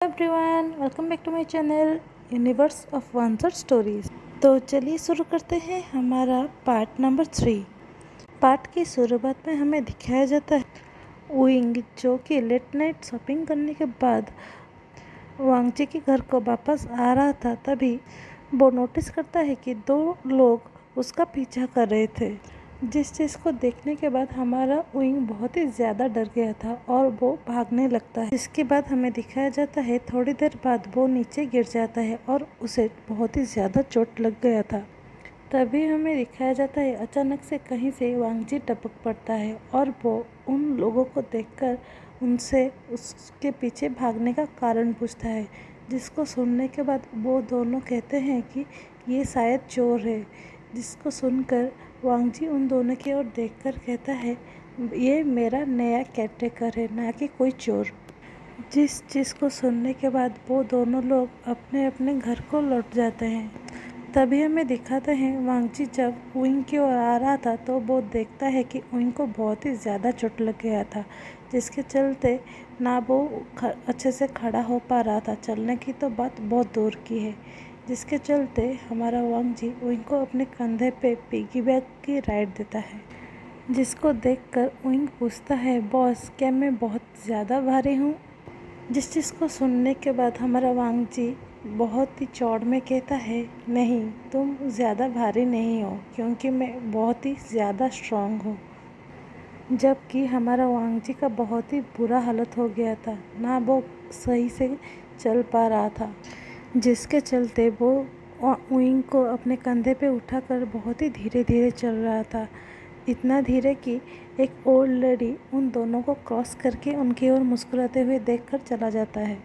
Everyone, welcome back to my channel universe of wonder stories. तो चलिए शुरू करते हैं हमारा पार्ट नंबर 3। पार्ट की शुरुआत में हमें दिखाया जाता है विंग जो कि लेट नाइट शॉपिंग करने के बाद वांगजी के घर को वापस आ रहा था। तभी वो नोटिस करता है कि दो लोग उसका पीछा कर रहे थे, जिस चीज़ को देखने के बाद हमारा विंग बहुत ही ज़्यादा डर गया था और वो भागने लगता है। इसके बाद हमें दिखाया जाता है थोड़ी देर बाद वो नीचे गिर जाता है और उसे बहुत ही ज़्यादा चोट लग गया था। तभी हमें दिखाया जाता है अचानक से कहीं से वांगजी टपक पड़ता है और वो उन लोगों को देखकर उनसे उसके पीछे भागने का कारण पूछता है, जिसको सुनने के बाद वो दोनों कहते हैं कि ये शायद चोर है। जिसको सुनकर वांगजी उन दोनों की ओर देखकर कहता है, ये मेरा नया केयरटेकर है, ना कि कोई चोर। जिस चीज़ को सुनने के बाद वो दोनों लोग अपने अपने घर को लौट जाते हैं। तभी हमें दिखाते हैं वांगजी जब विंग की ओर आ रहा था तो वो देखता है कि विंग को बहुत ही ज़्यादा चोट लग गया था, जिसके चलते ना वो अच्छे से खड़ा हो पा रहा था। चलने की तो बात बहुत दूर की है। जिसके चलते हमारा वांगजी विंग को अपने कंधे पे पिगी बैंक की राइड देता है, जिसको देखकर विंग पूछता है, बॉस क्या मैं बहुत ज़्यादा भारी हूँ? जिस चीज़ को सुनने के बाद हमारा वांगजी बहुत ही चौड़ में कहता है, नहीं, तुम ज़्यादा भारी नहीं हो, क्योंकि मैं बहुत ही ज़्यादा स्ट्रांग हूँ। जबकि हमारा वांगजी का बहुत ही बुरा हालत हो गया था, ना वो सही से चल पा रहा था, जिसके चलते वो विंग को अपने कंधे पे उठाकर बहुत ही धीरे धीरे चल रहा था। इतना धीरे कि एक ओल्ड लेडी उन दोनों को क्रॉस करके उनकी ओर मुस्कुराते हुए देखकर चला जाता है।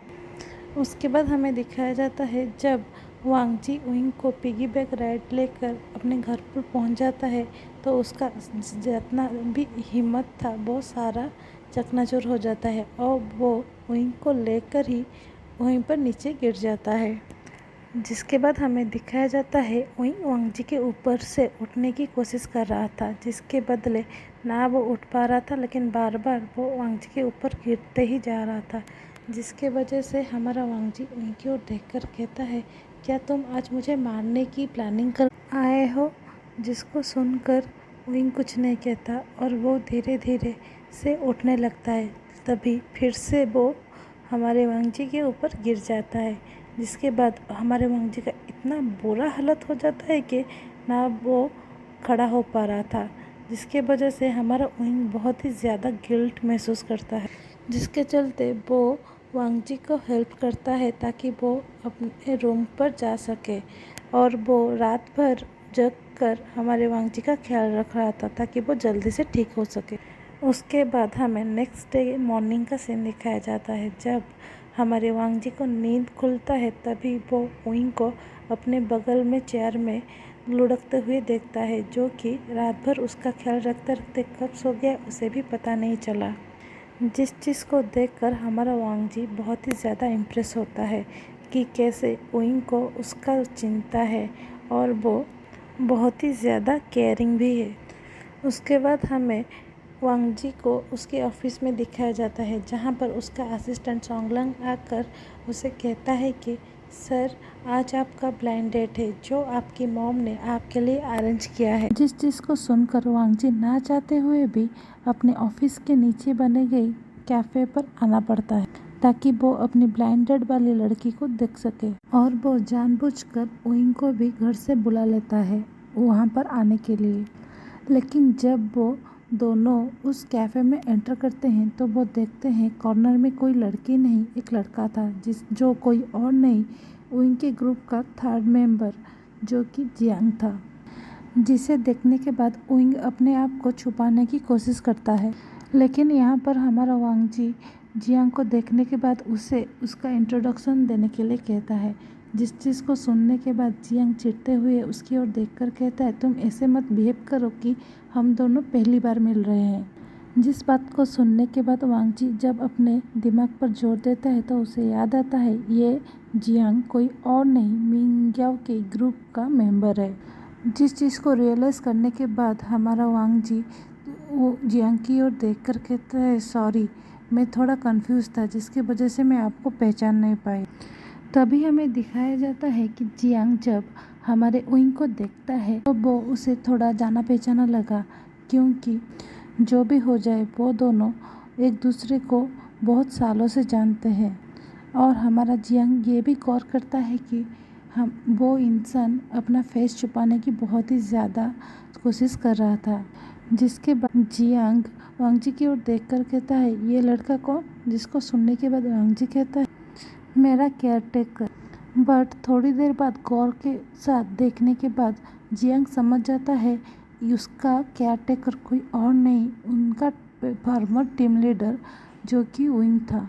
उसके बाद हमें दिखाया जाता है जब वांगजी विंग को पिगी बैंक राइड लेकर अपने घर पर पहुंच जाता है तो उसका जितना भी हिम्मत था वो सारा चकनाचूर हो जाता है और वो विंग को लेकर ही वहीं पर नीचे गिर जाता है। जिसके बाद हमें दिखाया जाता है विंग वांगजी के ऊपर से उठने की कोशिश कर रहा था, जिसके बदले ना वो उठ पा रहा था, लेकिन बार बार वो वांगजी के ऊपर गिरते ही जा रहा था, जिसके वजह से हमारा वांगजी विंग की ओर देखकर कहता है, क्या तुम आज मुझे मारने की प्लानिंग कर आए हो? जिसको सुनकर विंग कुछ नहीं कहता और वो धीरे धीरे से उठने लगता है। तभी फिर से वो हमारे वांगजी के ऊपर गिर जाता है, जिसके बाद हमारे वांगजी का इतना बुरा हालत हो जाता है कि ना वो खड़ा हो पा रहा था, जिसके वजह से हमारा विंग बहुत ही ज़्यादा गिल्ट महसूस करता है, जिसके चलते वो वांगजी को हेल्प करता है ताकि वो अपने रूम पर जा सके। और वो रात भर जग कर हमारे वांगजी का ख्याल रख रहा था ताकि वो जल्दी से ठीक हो सके। उसके बाद हमें नेक्स्ट डे मॉर्निंग का सीन दिखाया जाता है। जब हमारे वांगजी को नींद खुलता है तभी वो विंग को अपने बगल में चेयर में लुढ़कते हुए देखता है, जो कि रात भर उसका ख्याल रखते रखते कब सो गया उसे भी पता नहीं चला। जिस चीज़ को देखकर हमारा वांगजी बहुत ही ज़्यादा इम्प्रेस होता है कि कैसे विंग को उसका चिंता है और वो बहुत ही ज़्यादा केयरिंग भी है। उसके बाद हमें वांगजी को उसके ऑफिस में दिखाया जाता है, जहाँ पर उसका असिस्टेंट सोंगलंग आकर उसे कहता है कि सर, आज आपका ब्लाइंड डेट है जो आपकी मॉम ने आपके लिए अरेंज किया है। जिस चीज़ को सुनकर वांगजी ना चाहते हुए भी अपने ऑफिस के नीचे बने गई कैफ़े पर आना पड़ता है ताकि वो अपनी ब्लाइंड डेट वाली लड़की को देख सके, और वो जानबूझकर विंग को भी घर से बुला लेता है वहाँ पर आने के लिए। लेकिन जब वो दोनों उस कैफ़े में एंटर करते हैं तो वो देखते हैं कॉर्नर में कोई लड़की नहीं, एक लड़का था, जो कोई और नहीं, उनके ग्रुप का थर्ड मेंबर जो कि जियांग था। जिसे देखने के बाद विंग अपने आप को छुपाने की कोशिश करता है, लेकिन यहाँ पर हमारा वांगजी जियांग को देखने के बाद उसे उसका इंट्रोडक्शन देने के लिए कहता है। जिस चीज़ को सुनने के बाद जियांग चिढ़ते हुए उसकी ओर देखकर कहता है, तुम ऐसे मत बिहेव करो कि हम दोनों पहली बार मिल रहे हैं। जिस बात को सुनने के बाद वांगजी जब अपने दिमाग पर जोर देता है तो उसे याद आता है ये जियांग कोई और नहीं, मिंग्याओ के ग्रुप का मेंबर है। जिस चीज़ को रियलाइज़ करने के बाद हमारा वांगजी वो जियांग की ओर देखकर कहता है, सॉरी, मैं थोड़ा कंफ्यूज था, जिसकी वजह से मैं आपको पहचान नहीं पाई। तभी हमें दिखाया जाता है कि जियांग जब हमारे उइंग को देखता है तो वो उसे थोड़ा जाना पहचाना लगा, क्योंकि जो भी हो जाए वो दोनों एक दूसरे को बहुत सालों से जानते हैं। और हमारा जियांग ये भी गौर करता है कि वो इंसान अपना फेस छुपाने की बहुत ही ज़्यादा कोशिश कर रहा था। जिसके बाद जियांग वांग जी की ओर देखकर कहता है, ये लड़का कौन? जिसको सुनने के बाद वांग जी कहता है, मेरा केयरटेकर। बट थोड़ी देर बाद गौर के साथ देखने के बाद जियांग समझ जाता है उसका केयरटेकर कोई और नहीं, उनका फार्मर टीम लीडर जो कि विंग था,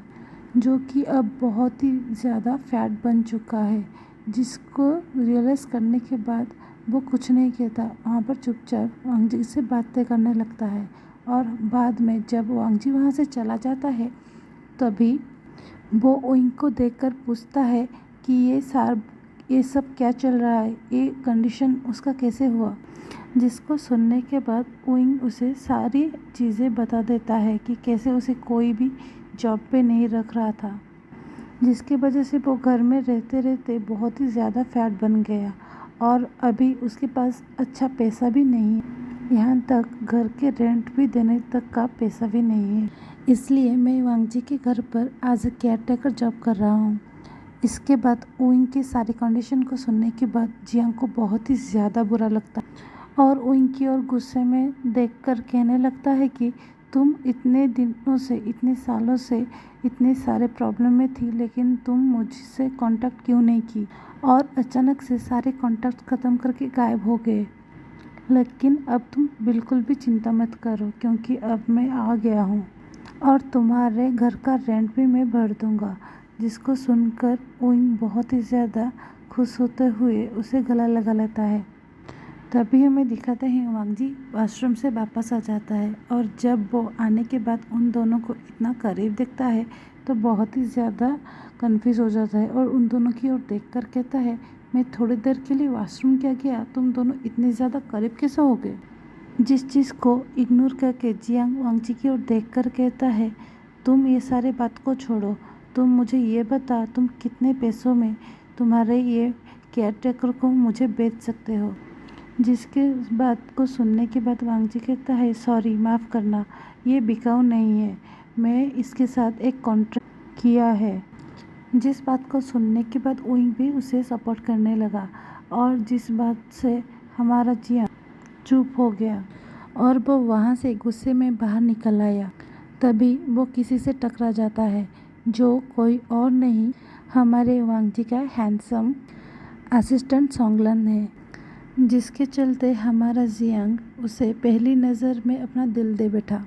जो कि अब बहुत ही ज़्यादा फैट बन चुका है। जिसको रियलाइज़ करने के बाद वो कुछ नहीं कहता, वहाँ पर चुपचाप वांग जी से बातें करने लगता है। और बाद में जब वांग जी वहाँ से चला जाता है तभी वो विंग को देखकर पूछता है कि ये सब क्या चल रहा है, ये कंडीशन उसका कैसे हुआ। जिसको सुनने के बाद विंग उसे सारी चीज़ें बता देता है कि कैसे उसे कोई भी जॉब पे नहीं रख रहा था, जिसकी वजह से वो घर में रहते रहते बहुत ही ज़्यादा फैट बन गया और अभी उसके पास अच्छा पैसा भी नहीं है, यहाँ तक घर के रेंट भी देने तक का पैसा भी नहीं है। इसलिए मैं वांग जी के घर पर एज ए केयरटेकर जॉब कर रहा हूँ। इसके बाद विंग की सारी कंडीशन को सुनने के बाद जियांग को बहुत ही ज़्यादा बुरा लगता और विंग की ओर गुस्से में देखकर कहने लगता है कि तुम इतने दिनों से, इतने सालों से इतने सारे प्रॉब्लम में थी, लेकिन तुम मुझसे कांटेक्ट क्यों नहीं की और अचानक से सारे कांटेक्ट ख़त्म करके गायब हो गए। लेकिन अब तुम बिल्कुल भी चिंता मत करो, क्योंकि अब मैं आ गया हूँ और तुम्हारे घर का रेंट भी मैं भर दूँगा। जिसको सुनकर विंग बहुत ही ज़्यादा खुश होते हुए उसे गला लगा लेता है। तभी हमें दिखाते हैं वांग जी वॉशरूम से वापस आ जाता है और जब वो आने के बाद उन दोनों को इतना करीब देखता है तो बहुत ही ज़्यादा कंफ्यूज हो जाता है और उन दोनों की ओर देखकर कहता है, मैं थोड़ी देर के लिए वॉशरूम क्या गया, तुम दोनों इतने ज़्यादा करीब कैसे हो गए। जिस चीज़ को इग्नोर करके जियांग वांग जी की ओर देखकर कहता है, तुम ये सारे बात को छोड़ो, तुम मुझे ये बता तुम कितने पैसों में तुम्हारे ये केयरटेकर को मुझे बेच सकते हो। जिसके बात को सुनने के बाद वांग जी कहता है, सॉरी माफ़ करना, ये बिकाऊ नहीं है, मैं इसके साथ एक कॉन्ट्रैक्ट किया है। जिस बात को सुनने के बाद विंग भी उसे सपोर्ट करने लगा और जिस बात से हमारा जियांग चुप हो गया और वो वहाँ से गुस्से में बाहर निकल आया। तभी वो किसी से टकरा जाता है जो कोई और नहीं, हमारे वांग जी का हैंडसम असिस्टेंट सोंगलन है। जिसके चलते हमारा जियांग उसे पहली नज़र में अपना दिल दे बैठा।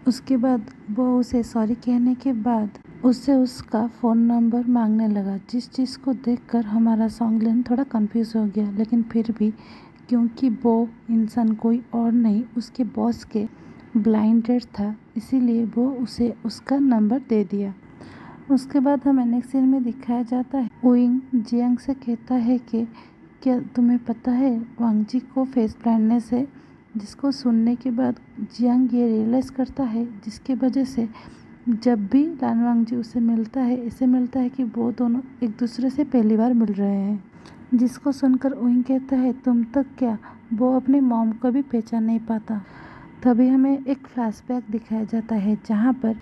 उसके बाद वो उसे सॉरी कहने के बाद उससे उसका फ़ोन नंबर मांगने लगा, जिस चीज़ को देखकर हमारा सोंगलन थोड़ा कंफ्यूज हो गया, लेकिन फिर भी क्योंकि वो इंसान कोई और नहीं उसके बॉस के ब्लाइंड डेट था, इसीलिए वो उसे उसका नंबर दे दिया। उसके बाद हमें नेक्स्ट सीन में दिखाया जाता है विंग जियांग से कहता है कि क्या तुम्हें पता है वांग जी को फेस ब्लाइंडनेस है। जिसको सुनने के बाद जियांग ये रियलाइज़ करता है, जिसकी वजह से जब भी लान वांग जी उसे मिलता है ऐसे मिलता है कि वो दोनों एक दूसरे से पहली बार मिल रहे हैं। जिसको सुनकर विंग कहता है, तुम तक क्या, वो अपने मॉम को भी पहचान नहीं पाता। तभी हमें एक फ्लैशबैक दिखाया जाता है जहाँ पर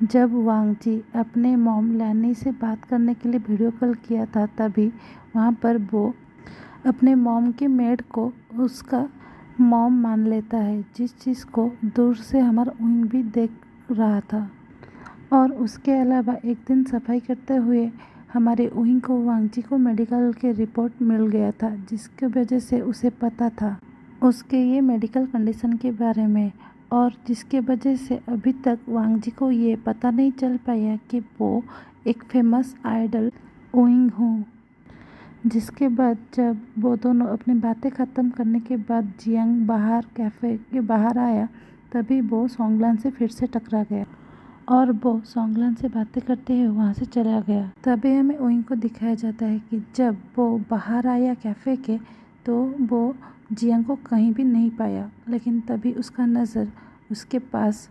जब वांग जी अपने मॉम लैनी से बात करने के लिए वीडियो कॉल किया था, तभी वहाँ पर वो अपने मॉम के मेड को उसका मॉम मान लेता है, जिस चीज़ को दूर से हमारा विंग भी देख रहा था। और उसके अलावा एक दिन सफाई करते हुए हमारे विंग को वांग जी को मेडिकल के रिपोर्ट मिल गया था, जिसकी वजह से उसे पता था उसके ये मेडिकल कंडीशन के बारे में, और जिसके वजह से अभी तक वांग जी को ये पता नहीं चल पाया कि वो एक फेमस आइडल विंग हूँ। जिसके बाद जब वो दोनों अपनी बातें ख़त्म करने के बाद जियांग बाहर कैफ़े के बाहर आया, तभी वो सोंगलान से फिर से टकरा गया और वो सोंगलान से बातें करते हुए वहाँ से चला गया। तभी हमें विंग को दिखाया जाता है कि जब वो बाहर आया कैफ़े के तो वो जियांग को कहीं भी नहीं पाया, लेकिन तभी उसका नज़र उसके पास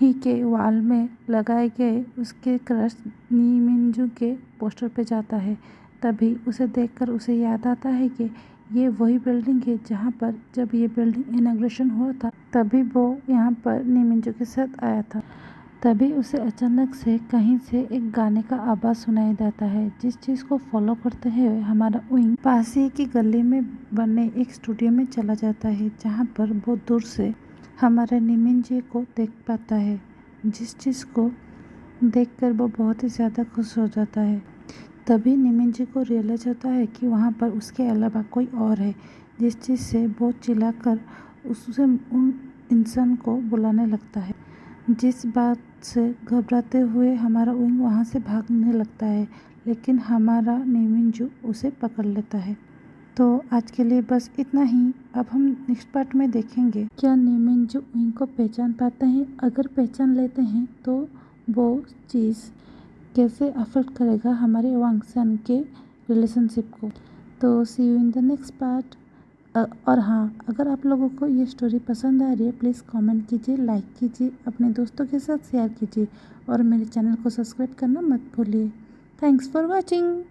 ही के वॉल में लगाए गए उसके क्रश नी मिंजू के पोस्टर पे जाता है। तभी उसे देखकर उसे याद आता है कि ये वही बिल्डिंग है जहाँ पर जब ये बिल्डिंग इनॉग्रेशन हुआ था तभी वो यहाँ पर नी मिंजू के साथ आया था। तभी उसे अचानक से कहीं से एक गाने का आवाज़ सुनाई देता है, जिस चीज़ को फॉलो करते हुए हमारा विंग पास ही की गली में बने एक स्टूडियो में चला जाता है, जहाँ पर बहुत दूर से हमारे निमिंजे को देख पाता है, जिस चीज़ को देखकर वो बहुत ही ज़्यादा खुश हो जाता है। तभी निमिंजे को रियलाइज होता है कि वहाँ पर उसके अलावा कोई और है, जिस चीज़ से वो चिल्लाकर उससे उन इंसान को बुलाने लगता है। जिस बात से घबराते हुए हमारा विंग वहाँ से भागने लगता है, लेकिन हमारा निमिंजू उसे पकड़ लेता है। तो आज के लिए बस इतना ही। अब हम नेक्स्ट पार्ट में देखेंगे क्या निमिंजू विंग को पहचान पाते हैं। अगर पहचान लेते हैं तो वो चीज़ कैसे अफेक्ट करेगा हमारे वांगसन के रिलेशनशिप को। तो see you in the next part. और हाँ, अगर आप लोगों को ये स्टोरी पसंद आ रही है प्लीज़ कमेंट कीजिए, लाइक कीजिए, अपने दोस्तों के साथ शेयर कीजिए और मेरे चैनल को सब्सक्राइब करना मत भूलिए। Thanks for watching.